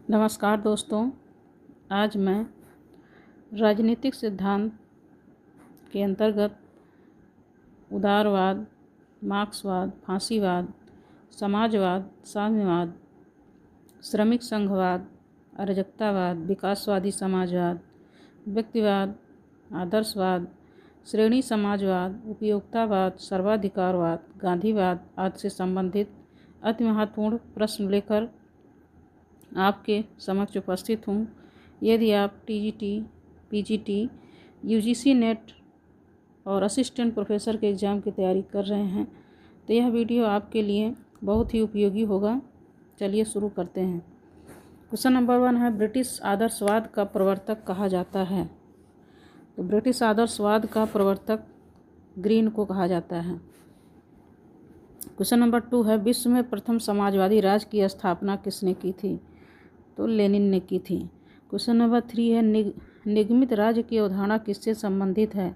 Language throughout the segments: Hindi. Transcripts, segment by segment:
नमस्कार दोस्तों, आज मैं राजनीतिक सिद्धांत के अंतर्गत उदारवाद, मार्क्सवाद, फांसीवाद, समाजवाद, साम्यवाद, श्रमिक संघवाद, अराजकतावाद, विकासवादी समाजवाद, व्यक्तिवाद, आदर्शवाद, श्रेणी समाजवाद, उपयोगितावाद, सर्वाधिकारवाद, गांधीवाद आदि से संबंधित अति महत्वपूर्ण प्रश्न लेकर आपके समक्ष उपस्थित हूँ। यदि आप टीजीटी, पीजीटी, यूजीसी नेट और असिस्टेंट प्रोफेसर के एग्ज़ाम की तैयारी कर रहे हैं तो यह वीडियो आपके लिए बहुत ही उपयोगी होगा। चलिए शुरू करते हैं। क्वेश्चन नंबर 1 है, ब्रिटिश आदर्शवाद का प्रवर्तक कहा जाता है। तो ब्रिटिश आदर्शवाद का प्रवर्तक ग्रीन को कहा जाता है। क्वेश्चन नंबर 2 है, विश्व में प्रथम समाजवादी राज्य की स्थापना किसने की थी। तो लेनिन ने की थी। क्वेश्चन नंबर 3 है, निगमित राज्य की अवधारणा किससे संबंधित है।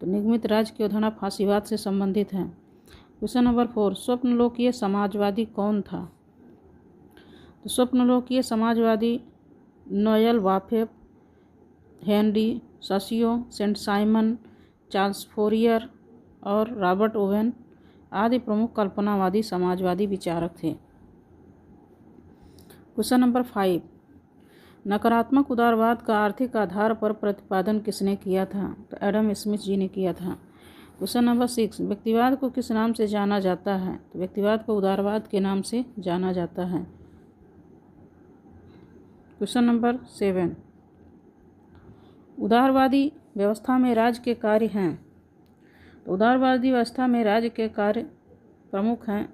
तो निगमित राज्य की अवधारणा फांसीवाद से संबंधित है। क्वेश्चन नंबर 4, स्वप्नलोकीय समाजवादी कौन था। तो स्वप्नलोकीय समाजवादी नोएल वाफे, हेनरी ससियो, सेंट साइमन, चार्ल्स फोरियर और रॉबर्ट ओवेन आदि प्रमुख कल्पनावादी समाजवादी विचारक थे। क्वेश्चन नंबर 5, नकारात्मक उदारवाद का आर्थिक आधार पर प्रतिपादन किसने किया था। तो एडम स्मिथ जी ने किया था। क्वेश्चन नंबर 6, व्यक्तिवाद को किस नाम से जाना जाता है। तो व्यक्तिवाद को उदारवाद के नाम से जाना जाता है। क्वेश्चन नंबर 7, उदारवादी व्यवस्था में राज्य के कार्य हैं। तो उदारवादी व्यवस्था में राज्य के कार्य प्रमुख हैं।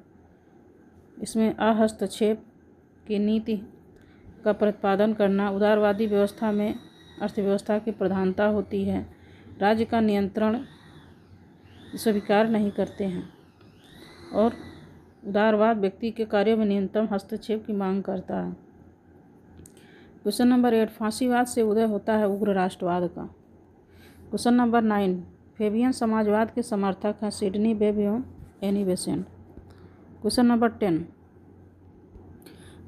इसमें अहस्तक्षेप की नीति का प्रतिपादन करना, उदारवादी व्यवस्था में अर्थव्यवस्था की प्रधानता होती है, राज्य का नियंत्रण स्वीकार नहीं करते हैं और उदारवाद व्यक्ति के कार्यों में न्यूनतम हस्तक्षेप की मांग करता है। क्वेश्चन नंबर 8, फांसीवाद से उदय होता है उग्र राष्ट्रवाद का। क्वेश्चन नंबर 9, फेबियन समाजवाद के समर्थक हैं सिडनी वेब एवं एनी बेसेंट। क्वेश्चन नंबर 10,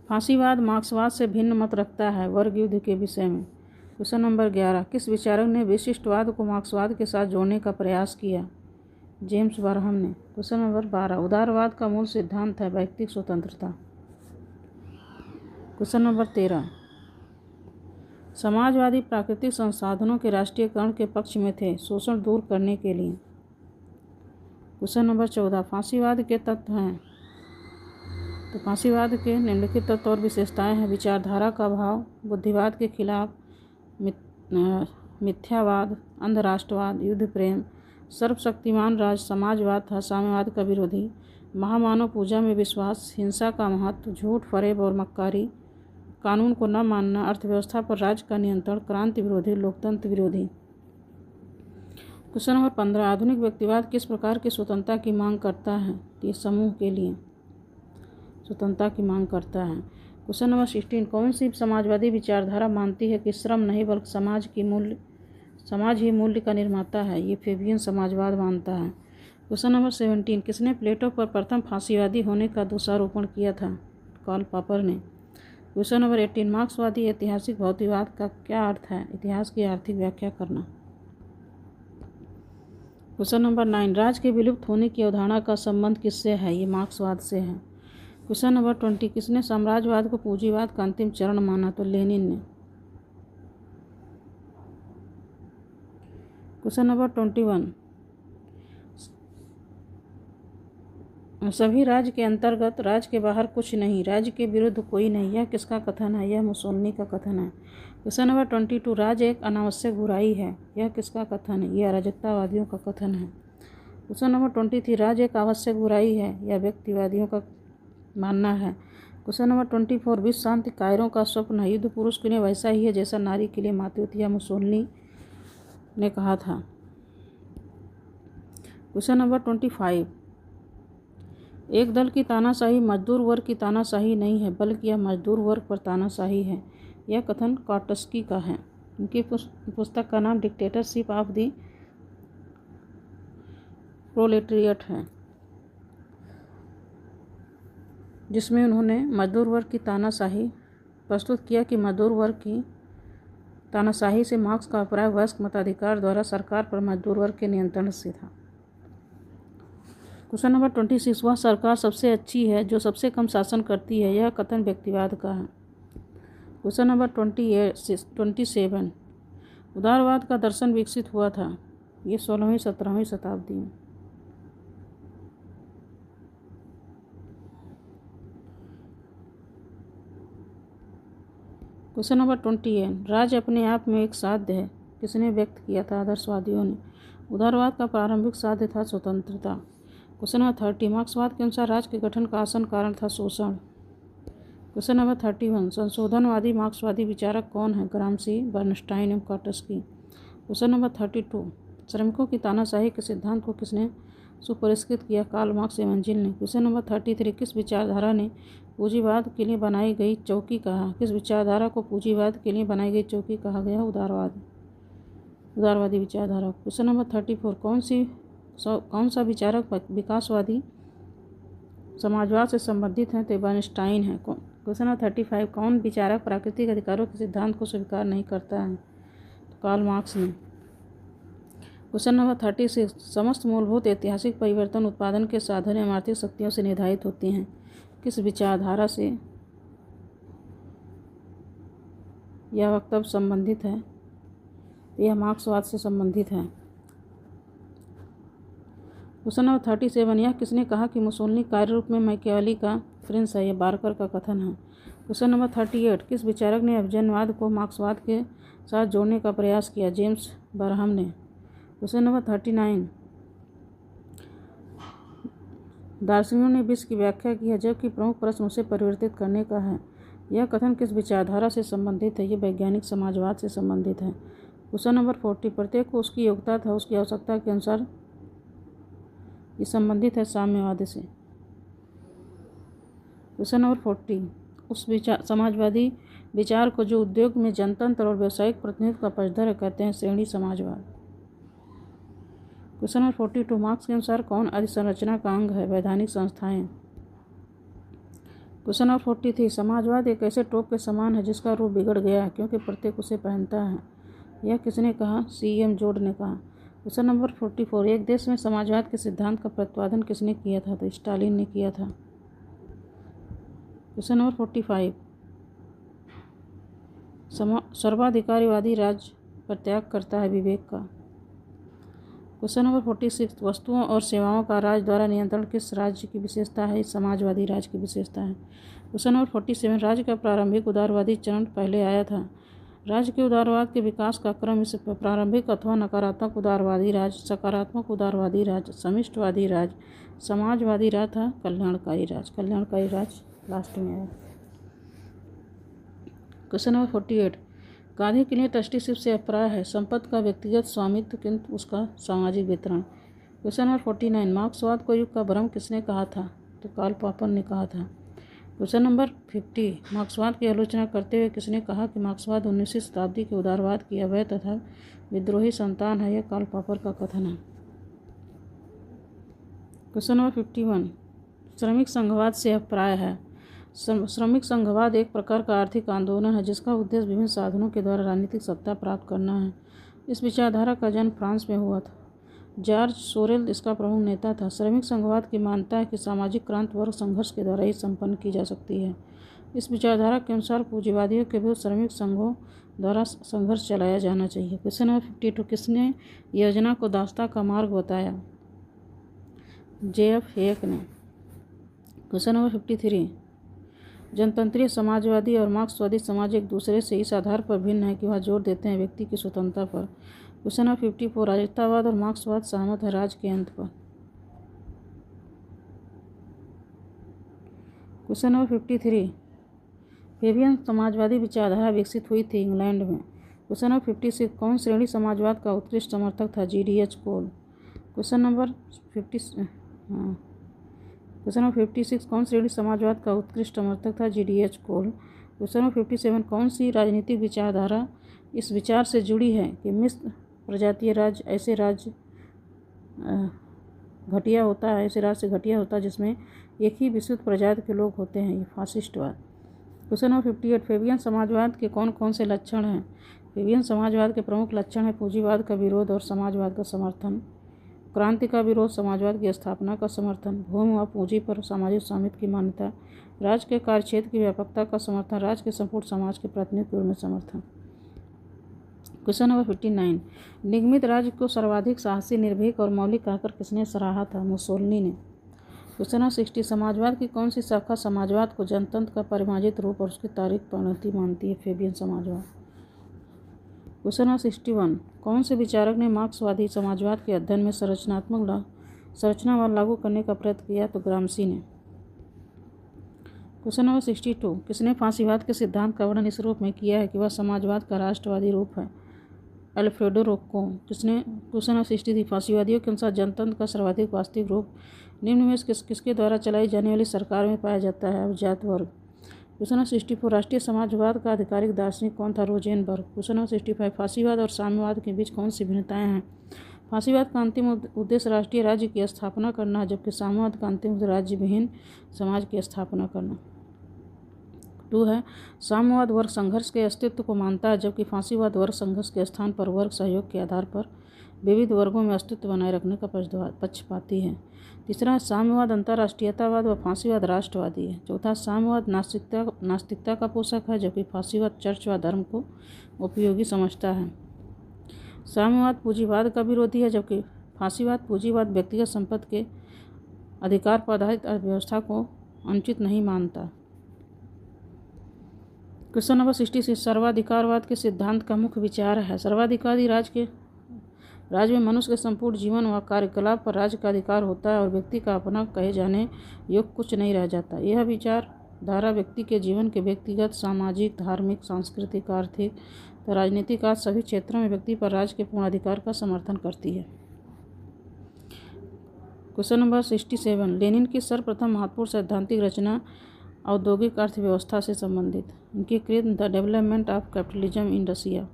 फांसीवाद मार्क्सवाद से भिन्न मत रखता है वर्ग युद्ध के विषय में। क्वेश्चन नंबर 11, किस विचारक ने विशिष्टवाद को मार्क्सवाद के साथ जोड़ने का प्रयास किया। जेम्स बरहम ने। क्वेश्चन नंबर 12, उदारवाद का मूल सिद्धांत है व्यक्तिगत स्वतंत्रता। क्वेश्चन नंबर 13, समाजवादी प्राकृतिक संसाधनों के राष्ट्रीयकरण के पक्ष में थे शोषण दूर करने के लिए। क्वेश्चन नंबर 14, फांसीवाद के तत्व हैं। तो फांसीवाद के निम्नलिखित तत्व और विशेषताएं हैं, विचारधारा का अभाव, बुद्धिवाद के खिलाफ, मिथ्यावाद, अंधराष्ट्रवाद, युद्ध प्रेम, सर्वशक्तिमान राज, समाजवाद था साम्यवाद का विरोधी, महामानव पूजा में विश्वास, हिंसा का महत्व, झूठ, फरेब और मक्कारी, कानून को न मानना, अर्थव्यवस्था पर राज्य का नियंत्रण, क्रांति विरोधी, लोकतंत्र विरोधी। क्वेश्चन नंबर 15, आधुनिक व्यक्तिवाद किस प्रकार की स्वतंत्रता की मांग करता है। ये समूह के लिए स्वतंत्रता की मांग करता है। क्वेश्चन नंबर 16, कौन सी समाजवादी विचारधारा मानती है कि श्रम नहीं बल्कि समाज ही मूल्य का निर्माता है। ये फेबियन समाजवाद मानता है। क्वेश्चन नंबर 17, किसने प्लेटो पर प्रथम फांसीवादी होने का दोषारोपण किया था। कार्ल पॉपर ने। क्वेश्चन नंबर 18, मार्क्सवादी ऐतिहासिक भौतिकवाद का क्या अर्थ है। इतिहास की आर्थिक व्याख्या करना। क्वेश्चन नंबर 9, राज्य के विलुप्त होने की अवधारणा का संबंध किससे है। ये मार्क्सवाद से है। क्वेश्चन नंबर 20, किसने साम्राज्यवाद को पूंजीवाद का अंतिम चरण माना। तो लेनिन ने। क्वेश्चन नंबर 21, सभी राज्य के अंतर्गत, राज्य के बाहर कुछ नहीं, राज्य के विरुद्ध कोई नहीं, यह किसका कथन है। यह मुसोलिनी का कथन है। क्वेश्चन नंबर 22, राज्य एक अनावश्यक बुराई है, यह किसका कथन है। यह अराजकतावादियों का कथन है। क्वेश्चन नंबर 23, राज्य एक आवश्यक बुराई है, यह व्यक्तिवादियों का मानना है। क्वेश्चन नंबर 24, विश्व शांति कायरों का स्वप्न है, युद्ध पुरुष के लिए वैसा ही है जैसा नारी के लिए मातृत्व, यह मुसोलिनी ने कहा था। क्वेश्चन नंबर 25, एक दल की तानाशाही मजदूर वर्ग की तानाशाही नहीं है बल्कि यह मजदूर वर्ग पर तानाशाही है, यह कथन कॉटस्की का है। उनकी पुस्तक का नाम डिक्टेटरशिप ऑफ द प्रोलेटेरिएट है, जिसमें उन्होंने मजदूर वर्ग की तानाशाही प्रस्तुत किया कि मजदूर वर्ग की तानाशाही से मार्क्स का अभिप्राय वयस्क मताधिकार द्वारा सरकार पर मजदूर वर्ग के नियंत्रण से था। क्वेश्चन नंबर 26, वह सरकार सबसे अच्छी है जो सबसे कम शासन करती है, यह कथन व्यक्तिवाद का है। क्वेश्चन नंबर 27, उदारवाद का दर्शन विकसित हुआ था, ये 16वीं-17वीं शताब्दी में। क्वेश्चन नंबर 28, राज्य अपने आप में एक साध्य है, किसने व्यक्त किया था? आदर्शवादियों ने। उदारवाद का प्रारंभिक साध्य था स्वतंत्रता। क्वेश्चन नंबर 30, मार्क्सवाद के अनुसार राज्य के गठन का आसन कारण था शोषण। क्वेश्चन नंबर 31, संशोधनवादी मार्क्सवादी विचारक कौन है? ग्राम्शी, बर्नस्टाइन एवं काटस्की। क्वेश्चन नंबर 32, श्रमिकों की तानाशाही के सिद्धांत को किसने सुपरिष्कृत किया? कार्ल मार्क्स एवं एंजिल ने। क्वेश्चन नंबर 33, किस विचारधारा ने पूंजीवाद के लिए बनाई गई चौकी कहा? किस विचारधारा को पूंजीवाद के लिए बनाई गई चौकी कहा गया? उदारवादी विचारधारा। क्वेश्चन नंबर 34, कौन सा विचारक विकासवादी समाजवाद से संबंधित है? तो बर्नस्टाइन है। क्वेश्चन नंबर 35, कौन विचारक प्राकृतिक अधिकारों के सिद्धांत को स्वीकार नहीं करता है? तो कार्ल मार्क्स ने। क्वेश्चन नंबर 36, समस्त मूलभूत ऐतिहासिक परिवर्तन उत्पादन के साधन एवं आर्थिक शक्तियों से निर्धारित होते हैं, किस विचारधारा से यह वक्तव्य संबंधित है? यह मार्क्सवाद से संबंधित है। क्वेश्चन नंबर 37, यह किसने कहा कि मुसोलिनी कार्य रूप में मैकियावेली का फ्रेंच है? यह बार्कर का कथन है। क्वेश्चन नंबर 38, किस विचारक ने अभिजनवाद को मार्क्सवाद के साथ जोड़ने का प्रयास किया? जेम्स बरहम ने। क्वेश्चन नंबर 39, दार्शनिकों ने विश्व की व्याख्या की है, जबकि प्रमुख प्रश्न उसे परिवर्तित करने का है। यह कथन किस विचारधारा से संबंधित है? ये वैज्ञानिक समाजवाद से संबंधित है। क्वेश्चन नंबर 40, प्रत्येक को उसकी योग्यता तथा उसकी आवश्यकता के अनुसार ये संबंधित है साम्यवाद से। क्वेश्चन नंबर 40, उस समाजवादी विचार को जो उद्योग में जनतंत्र और व्यावसायिक प्रतिनिधित्व का पक्षधर है कहते हैं श्रेणी समाजवाद। क्वेश्चन नंबर 42, मार्क्स के अनुसार कौन अधिसंरचना का अंग है? वैधानिक संस्थाएं। क्वेश्चन नंबर 43, समाजवाद एक ऐसे टोप के समान है जिसका रूप बिगड़ गया है क्योंकि प्रत्येक उसे पहनता है, यह किसने कहा? C.M. जोड ने कहा। क्वेश्चन नंबर 44, एक देश में समाजवाद के सिद्धांत का प्रतिपादन किसने किया था? तो स्टालिन ने किया था। क्वेश्चन नंबर 45, सर्वाधिकारीवादी राज्य पर त्याग करता है विवेक का। क्वेश्चन नंबर 46, वस्तुओं और सेवाओं का राज्य द्वारा नियंत्रण किस राज्य की विशेषता है? समाजवादी राज्य की विशेषता है। क्वेश्चन नंबर 47, राज्य का प्रारंभिक उदारवादी चरण पहले आया था। राज्य के उदारवाद के विकास का क्रम इस प्रारंभिक अथवा नकारात्मक उदारवादी राज्य, सकारात्मक उदारवादी राज्य, समिष्टवादी राज्य, समाजवादी राज्य था, कल्याणकारी राज्य लास्ट में है। क्वेश्चन नंबर 48, गांधी के लिए ट्रस्टीशिप से अभिप्राय है संपत्ति का व्यक्तिगत स्वामित्व किंतु उसका सामाजिक वितरण। क्वेश्चन नंबर 49, मार्क्सवाद को युग का भ्रम किसने कहा था? तो कार्ल पॉपर ने कहा था। क्वेश्चन नंबर 50, मार्क्सवाद की आलोचना करते हुए किसने कहा कि मार्क्सवाद 19वीं शताब्दी के उदारवाद की अवैध तथा विद्रोही संतान है? यह कार्ल पॉपर का कथन है। क्वेश्चन नंबर 51, श्रमिक संघवाद से अभिप्राय है। श्रमिक संघवाद एक प्रकार का आर्थिक आंदोलन है जिसका उद्देश्य विभिन्न साधनों के द्वारा राजनीतिक सत्ता प्राप्त करना है। इस विचारधारा का जन्म फ्रांस में हुआ था। जॉर्ज सोरेल इसका प्रमुख नेता था। श्रमिक संघवाद की मान्यता है कि सामाजिक क्रांति वर्ग संघर्ष के द्वारा ही संपन्न की जा सकती है। इस विचारधारा के अनुसार पूंजीवादियों के विरुद्ध श्रमिक संघों द्वारा संघर्ष चलाया जाना चाहिए। क्वेश्चन नंबर 52, किसने योजना को दासता का मार्ग बताया? J.F. हेक ने। क्वेश्चन नंबर 53, जनतंत्रीय समाजवादी और मार्क्सवादी समाज एक दूसरे से इस आधार पर भिन्न है कि वह जोर देते हैं व्यक्ति की स्वतंत्रता पर। क्वेश्चन नंबर 54, राजस्थावाद और मार्क्सवाद सहमत है राज्य के अंत पर। क्वेश्चन नंबर 53, फेबियन समाजवादी विचारधारा विकसित हुई थी इंग्लैंड में। क्वेश्चन नंबर 56, कौन श्रेणी समाजवाद का उत्कृष्ट समर्थक था? G.D.H. कोल। क्वेश्चन नंबर 56, कौन श्रेणी समाजवाद का उत्कृष्ट समर्थक था? G.D.H. कोल। क्वेश्चन नंबर 57, कौन सी राजनीतिक विचारधारा इस विचार से जुड़ी है कि मिश्र प्रजातीय राज्य ऐसे राज्य से घटिया होता है जिसमें एक ही विस्तृत प्रजाति के लोग होते हैं? ये फासिस्टवाद। क्वेश्चन नंबर 58, फेबियन समाजवाद के कौन कौन से लक्षण हैं? फेबियन समाजवाद के प्रमुख लक्षण हैं पूंजीवाद का विरोध और समाजवाद का समर्थन, क्रांति का विरोध, समाजवाद की स्थापना का समर्थन, भूमि व पूंजी पर सामाजिक स्वामित्व की मान्यता, राज्य के कार्यक्षेत्र की व्यापकता का समर्थन, राज्य के संपूर्ण समाज के प्रतिनिधित्व में समर्थन। क्वेश्चन नंबर 59, निगमित राज्य को सर्वाधिक साहसी, निर्भीक और मौलिक कहकर किसने सराहा था? मुसोलिनी ने। क्वेश्चन नंबर 60, समाजवाद की कौन सी शाखा समाजवाद को जनतंत्र का परिमार्जित रूप और उसकी तारीख परिणति मानती है? फेबियन समाजवाद। क्वेश्चन नंबर 61, कौन से विचारक ने मार्क्सवादी समाजवाद के अध्ययन में संरचनावाद लागू करने का प्रयत्न किया? तो ग्रामसी ने। क्वेश्चन नंबर 62, किसने फांसीवाद के सिद्धांत का वर्णन इस रूप में किया है कि वह समाजवाद का राष्ट्रवादी रूप है? अल्फ्रेडो रोक्को। क्वेश्चन नंबर 63, फांसीवादियों के अनुसार जनतंत्र का सर्वाधिक वास्तविक रूप निम्न में किसके द्वारा चलाई जाने वाली सरकार में पाया जाता है? अभिजात वर्ग। क्वेश्चन नंबर 64, राष्ट्रीय समाजवाद का आधिकारिक दार्शनिक कौन था? रोजेनबर्ग। क्वेश्चन नंबर 65, फांसीवाद और साम्यवाद के बीच कौन सी भिन्नताएं हैं? फांसीवाद का अंतिम उद्देश्य राष्ट्रीय राज्य की स्थापना करना, जबकि साम्यवाद का अंतिम उद्देश्य राज्य विहीन समाज की स्थापना करना। 2 है, साम्यवाद वर्ग संघर्ष के अस्तित्व को मानता है, जबकि फांसीवाद वर्ग संघर्ष के स्थान पर वर्ग सहयोग के आधार पर विविध वर्गों में अस्तित्व बनाए रखने का पक्षपाती है। 3, साम्यवाद अंतर्राष्ट्रीयतावाद व फांसीवाद राष्ट्रवादी है। 4, साम्यवाद नास्तिकता का पोषक है, जबकि फांसीवाद चर्च व धर्म को उपयोगी समझता है। साम्यवाद पूंजीवाद का विरोधी है, जबकि फांसीवाद पूंजीवाद व्यक्तिगत संपत्ति के अधिकार पर आधारित अर्थव्यवस्था को अनुचित नहीं मानता। क्वेश्चन नंबर 66, सर्वाधिकारवाद के सिद्धांत का मुख्य विचार है? सर्वाधिकारी राज्य में मनुष्य के संपूर्ण जीवन व कार्यकलाप पर राज्य का अधिकार होता है और व्यक्ति का अपना कहे जाने योग्य कुछ नहीं रह जाता। यह विचारधारा व्यक्ति के जीवन के व्यक्तिगत, सामाजिक, धार्मिक, सांस्कृतिक, आर्थिक तथा राजनीतिक आदि सभी क्षेत्रों में व्यक्ति पर राज्य के पूर्ण अधिकार का समर्थन करती है। क्वेश्चन नंबर 67, लेनिन की सर्वप्रथम महत्वपूर्ण सैद्धांतिक रचना औद्योगिक अर्थव्यवस्था से संबंधित, इनकी कृत the development of capitalism in Russia.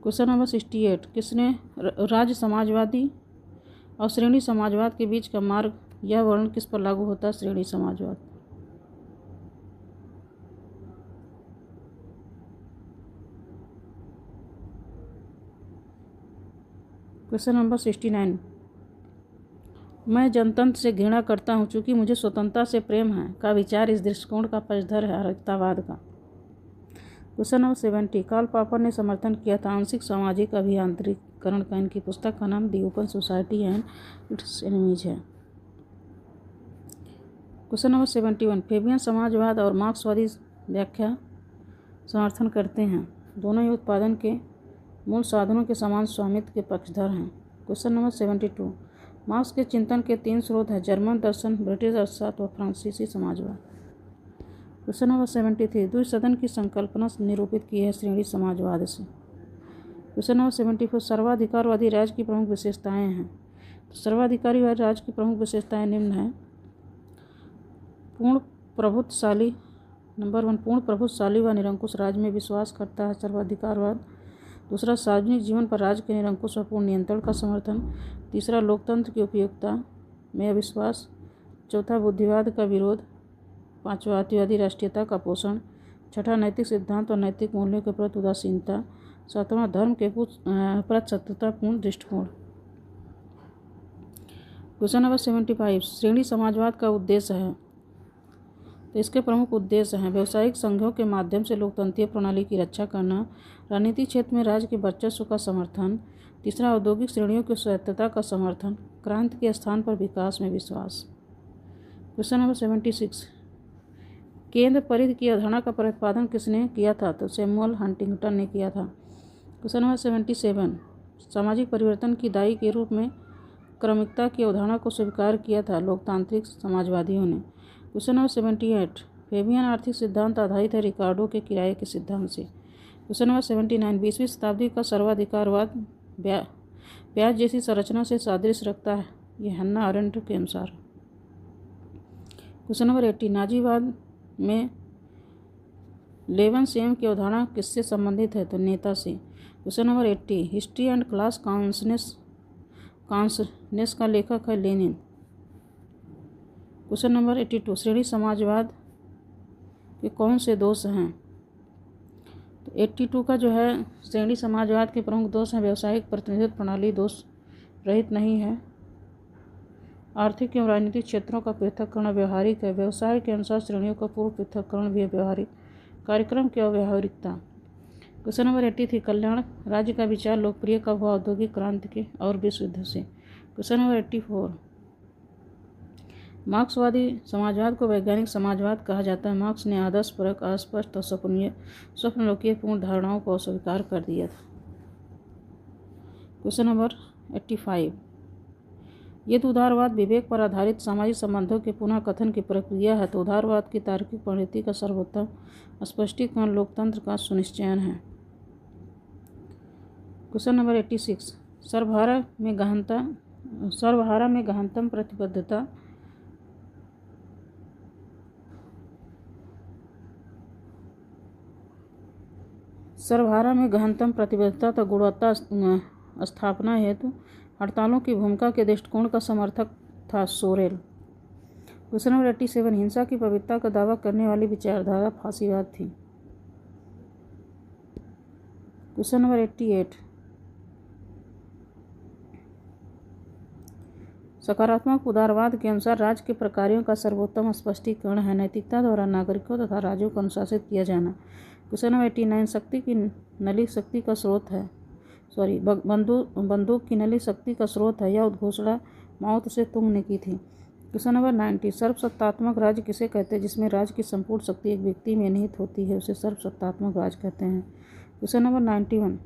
Question number 68, किसने राज्य समाजवादी और श्रेणी समाजवाद के बीच का मार्ग यह वर्णन किस पर लागू होता है? श्रेणी समाजवाद। क्वेश्चन नंबर 69, मैं जनतंत्र से घृणा करता हूँ चूँकि मुझे स्वतंत्रता से प्रेम है का विचार इस दृष्टिकोण का पक्षधर है अराजकतावाद का। क्वेश्चन नंबर 70, कार्ल पॉपर ने समर्थन किया था आंशिक सामाजिक अभियांत्रिकरण का। इनकी पुस्तक का नाम दी open society and it's enemies है। क्वेश्चन नंबर 71, फेबियन समाजवाद और मार्क्सवादी व्याख्या समर्थन करते हैं, दोनों ही उत्पादन के मूल साधनों के समान स्वामित्व के पक्षधर हैं। क्वेश्चन नंबर 72, मार्क्स के चिंतन के 3 स्रोत हैं, जर्मन दर्शन, ब्रिटिश अर्थशास्त्र व फ्रांसीसी समाजवाद। क्वेश्चन नंबर 73, द्विसदन की संकल्पना निरूपित की है श्रेणी समाजवाद से। क्वेश्चन नंबर 74, सर्वाधिकारवादी राज्य की प्रमुख विशेषताएं हैं। तो सर्वाधिकारी राज्य की प्रमुख विशेषताएं निम्न हैं। पूर्ण प्रभुत्वशाली, नंबर 1, पूर्ण प्रभुत्वशाली व निरंकुश राज्य में विश्वास करता है सर्वाधिकारवाद। 2, सार्वजनिक जीवन पर राज्य के निरंकुश व पूर्ण नियंत्रण का समर्थन। 3, लोकतंत्र की उपयोगिता में अविश्वास। 4, बुद्धिवाद का विरोध। 5, अतिवादी राष्ट्रीयता का पोषण। 6, नैतिक सिद्धांत और नैतिक मूल्यों के प्रति उदासीनता। 7, धर्म के प्रति शत्रुतापूर्ण दृष्टिकोण। क्वेश्चन नंबर 75, श्रेणी समाजवाद का उद्देश्य है। तो इसके प्रमुख उद्देश्य हैं व्यावसायिक संघों के माध्यम से लोकतंत्रीय प्रणाली की रक्षा करना, राजनीतिक क्षेत्र में राज्य के वर्चस्व का समर्थन। 3, औद्योगिक श्रेणियों की स्वायत्तता का समर्थन, क्रांति के स्थान पर विकास में विश्वास। क्वेश्चन नंबर 76, केंद्र परिधि की अवधारणा का प्रतिपादन किसने किया था? तो सैमुअल हंटिंगटन ने किया था। क्वेश्चन नंबर 77, सामाजिक परिवर्तन की दाई के रूप में क्रमिकता की अवधारणा को स्वीकार किया था लोकतांत्रिक समाजवादियों ने। क्वेश्चन नंबर 78, फेबियन आर्थिक सिद्धांत आधारित है रिकार्डो के किराए के सिद्धांत से। क्वेश्चन नंबर 79, 20वीं शताब्दी का सर्वाधिकारवाद ब्याज जैसी संरचना से सादृश्य रखता है, यह हन्ना अरेंट के अनुसार। क्वेश्चन नंबर 80, नाजीवाद में लेवनसेम की अवधारणा किससे संबंधित है? तो नेता से। Question number 80, history and class consciousness का लेखक है लेनिन। क्वेश्चन नंबर 82, श्रेणी समाजवाद कि कौन से दोष हैं। तो 82 का जो है श्रेणी समाजवाद के प्रमुख दोष हैं। व्यावसायिक प्रतिनिधित्व प्रणाली दोष रहित नहीं है। आर्थिक एवं राजनीतिक क्षेत्रों का पृथक्करण व्यवहारिक है। व्यवसाय के अनुसार श्रेणियों का पूर्व पृथक्करण भी है व्यवहारिक। कार्यक्रम की अव्यवहारिकता। क्वेश्चन नंबर 83 कल्याण राज्य का विचार लोकप्रिय कब हुआ? औद्योगिक क्रांति के और विश्व युद्ध से। क्वेश्चन नंबर 84 मार्क्सवादी समाजवाद को वैज्ञानिक समाजवाद कहा जाता है। मार्क्स ने आदर्शपरक, अस्पष्ट और स्वप्नलोकीय पूर्ण धारणाओं को अस्वीकार कर दिया था। क्वेश्चन नंबर 85 यदि उदारवाद विवेक पर आधारित सामाजिक संबंधों के पुनः कथन की प्रक्रिया है तो उदारवाद की तार्किक परिणति का सर्वोत्तम स्पष्टीकरण लोकतंत्र का सुनिश्चयन है। क्वेश्चन नंबर 86 सर्वहारा में गहनतम प्रतिबद्धता तो गुणवत्ता स्थापना हेतु हड़तालों की भूमिका के दृष्टिकोण का समर्थक था सोरेल। क्वेश्चन नंबर 87 हिंसा की पवित्रता का दावा करने वाली विचारधारा फांसीवाद थी। क्वेश्चन नंबर 88 सकारात्मक उदारवाद के अनुसार राज्य के प्रकारों का सर्वोत्तम स्पष्टीकरण है नैतिकता द्वारा नागरिकों तथा राज्यों को अनुशासित किया जाना। क्वेश्चन नंबर 89 शक्ति की नली शक्ति का स्रोत है बंदूक की नली शक्ति का स्रोत है। यह उद्घोषणा माओ से तुंग ने की थी। क्वेश्चन नंबर 90 सर्वसत्तात्मक राज्य किसे कहते हैं? जिसमें राज्य की संपूर्ण शक्ति एक व्यक्ति में निहित होती है उसे सर्वसत्तात्मक राज्य कहते हैं। क्वेश्चन नंबर 91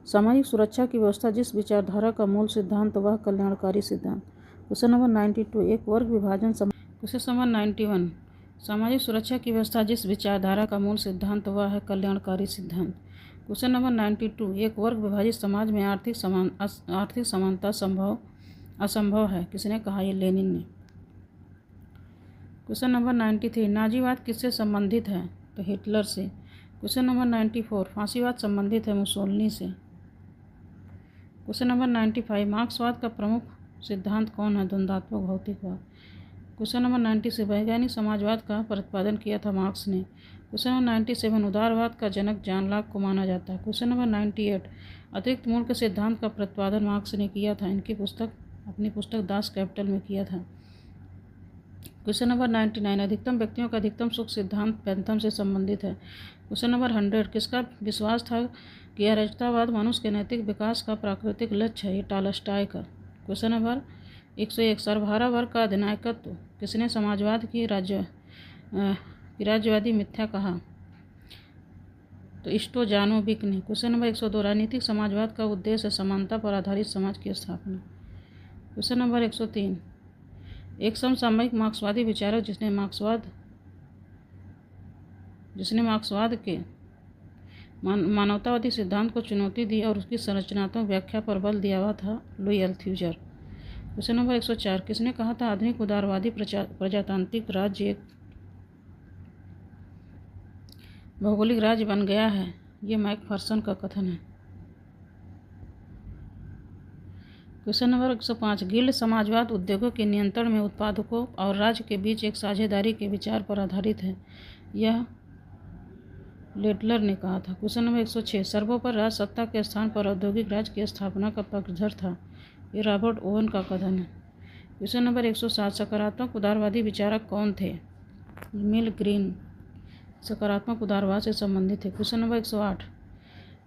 सामाजिक सुरक्षा की व्यवस्था जिस विचारधारा का मूल सिद्धांत वह कल्याणकारी सिद्धांत। क्वेश्चन नंबर 92 एक वर्ग विभाजन। क्वेश्चन नंबर 91 सामाजिक सुरक्षा की व्यवस्था जिस विचारधारा का मूल सिद्धांत वह है कल्याणकारी सिद्धांत। क्वेश्चन नंबर 92 एक वर्ग विभाजित समाज में आर्थिक समानता असंभव है। किसने कहा? ये लेनिन ने। क्वेश्चन नंबर 93 नाजीवाद किससे संबंधित है? तो हिटलर से। क्वेश्चन नंबर 94 फांसीवाद संबंधित है मुसोलिनी से। क्वेश्चन नंबर 95 मार्क्सवाद का प्रमुख सिद्धांत कौन है? द्वंद्वात्मक भौतिकवाद। क्वेश्चन नंबर 96 वैज्ञानिक समाजवाद का प्रतिपादन किया था मार्क्स ने। क्वेश्चन नंबर 97 उदारवाद का जनक जॉन लॉक को माना जाता है। क्वेश्चन नंबर 98 अतिरिक्त मूल्य के सिद्धांत का प्रतिपादन मार्क्स ने किया था। अपनी पुस्तक दास कैपिटल में किया था। क्वेश्चन नंबर 99 अधिकतम व्यक्तियों का अधिकतम सुख सिद्धांत पैंथम से संबंधित है। क्वेश्चन नंबर 100 किसका विश्वास था कि अराजकतावाद मनुष्य के नैतिक विकास का प्राकृतिक लक्ष्य है? ये टॉलस्टॉय का। क्वेश्चन नंबर 101 सर्वहारा वर्ग का अधिनायकत्व किसने समाजवाद की राज्यवादी मिथ्या कहा? तो स्टोजानोविक ने। क्वेश्चन नंबर 102 राजनीतिक समाजवाद का उद्देश्य समानता पर आधारित समाज की स्थापना। क्वेश्चन नंबर 103 एक समसामयिक मार्क्सवादी विचारक जिसने मार्क्सवाद के मानवतावादी सिद्धांत को चुनौती दी और उसकी संरचनात्मक व्याख्या पर बल दिया हुआ था लुई अल्थ्यूजर। क्वेश्चन नंबर 104 किसने कहा था आधुनिक उदारवादी प्रजातांत्रिक राज्य एक भौगोलिक राज्य बन गया है? ये मैकफर्सन का कथन है। क्वेश्चन नंबर 105 गिल्ड समाजवाद उद्योगों के नियंत्रण में उत्पादकों और राज्य के बीच एक साझेदारी के विचार पर आधारित है। यह लेटलर ने कहा था। क्वेश्चन नंबर 106 सर्वोपरि राज सत्ता के स्थान पर औद्योगिक राज्य की स्थापना का पक्षधर था। ये रॉबर्ट ओवन का कथन है। क्वेश्चन नंबर 107 सकारात्मक उदारवादी विचारक कौन थे? मिल ग्रीन सकारात्मक उदारवाद से संबंधित है। क्वेश्चन नंबर 108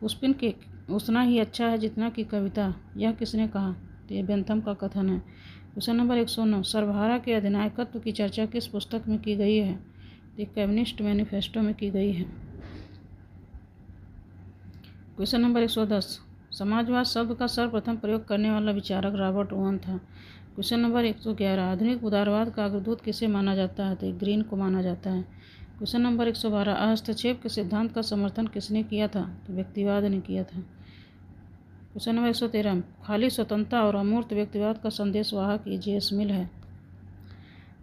पुष्पिन केक उतना ही अच्छा है जितना कि कविता, यह किसने कहा? तो यह बेंथम का कथन है। क्वेश्चन नंबर 109 सर्वहारा के अधिनायकत्व की चर्चा किस पुस्तक में की गई है? तो कम्युनिस्ट मैनिफेस्टो में की गई है। क्वेश्चन नंबर 110 समाजवाद शब्द का सर्वप्रथम प्रयोग करने वाला विचारक रॉबर्ट ओवन था। क्वेश्चन नंबर 111 आधुनिक उदारवाद का अग्रदूत किसे माना जाता है? तो ग्रीन को माना जाता है। क्वेश्चन नंबर 112 हस्तक्षेप के सिद्धांत का समर्थन किसने किया था? तो व्यक्तिवाद ने किया था। क्वेश्चन नंबर 113 खाली स्वतंत्रता और अमूर्त व्यक्तिवाद का संदेशवाहक जेएस मिल है।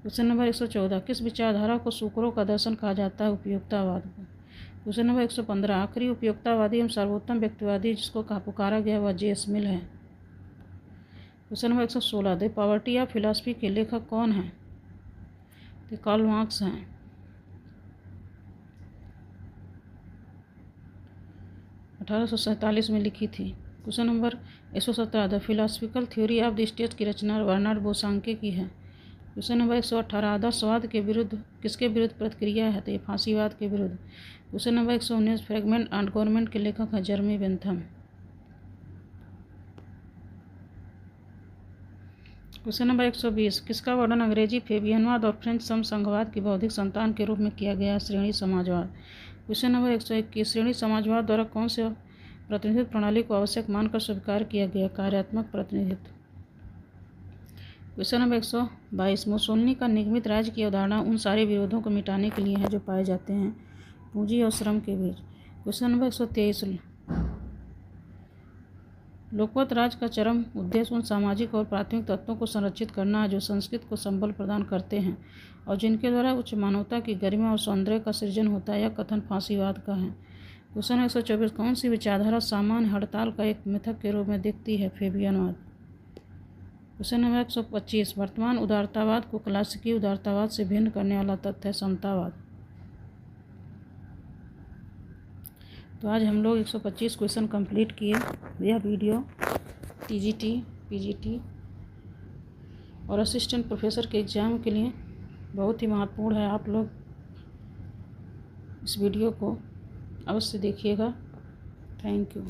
क्वेश्चन नंबर 114 किस विचारधारा को सुकरों का दर्शन कहा जाता है? उपयोगितावाद को। क्वेश्चन नंबर 115 आखिरी उपयोगितावादी एवं सर्वोत्तम व्यक्तिवादी जिसको पुकारा गया वह जेएस मिल है। Question number 116 the poverty of philosophy के लेखक कौन हैं? तो कार्ल मार्क्स हैं। 1847 में लिखी थी। Question number 117, the philosophical theory of the state की रचना बर्नार्ड बोसांके की है। क्वेश्चन नंबर 118, आदर्शवाद के विरुद्ध किसके विरुद्ध प्रतिक्रिया है, तो ये फांसीवाद के विरुद्ध। Question number 119, fragment and government के लेखक हैं जर्मी बेंथम। क्वेश्चन नंबर 120, किसका वर्णन अंग्रेजी फेबियनवाद और फ्रेंच समसंघवाद की बौद्धिक संतान के रूप में किया गया है, श्रेणी समाजवाद। क्वेश्चन नंबर 121, श्रेणी समाजवाद द्वारा कौन से प्रतिनिधित्व प्रणाली को आवश्यक मानकर स्वीकार किया गया, कार्यात्मक प्रतिनिधित्व। क्वेश्चन नंबर 122, मुसोलिनी का निगमित राज्य की अवधारणा उन सारे विरोधों को मिटाने के लिए है जो पाए जाते हैं पूंजी और श्रम के बीच। क्वेश्चन नंबर 123, लोकवत राज का चरम उद्देश्य उन सामाजिक और प्राथमिक तत्वों को संरक्षित करना है जो संस्कृति को संबल प्रदान करते हैं और जिनके द्वारा उच्च मानवता की गरिमा और सौंदर्य का सृजन होता है। यह कथन फांसीवाद का है। क्वेश्चन 124, कौन सी विचारधारा सामान्य हड़ताल का एक मिथक के रूप में दिखती है, फेबियनवाद। क्वेश्चन नंबर 125, वर्तमान उदारतावाद को क्लासिकी उदारतावाद से भिन्न करने वाला तथ्य है समतावाद। तो आज हम लोग 125 क्वेश्चन कंप्लीट किए। यह वीडियो टीजीटी, पीजीटी और असिस्टेंट प्रोफेसर के एग्ज़ाम के लिए बहुत ही महत्वपूर्ण है। आप लोग इस वीडियो को अवश्य देखिएगा। Thank you.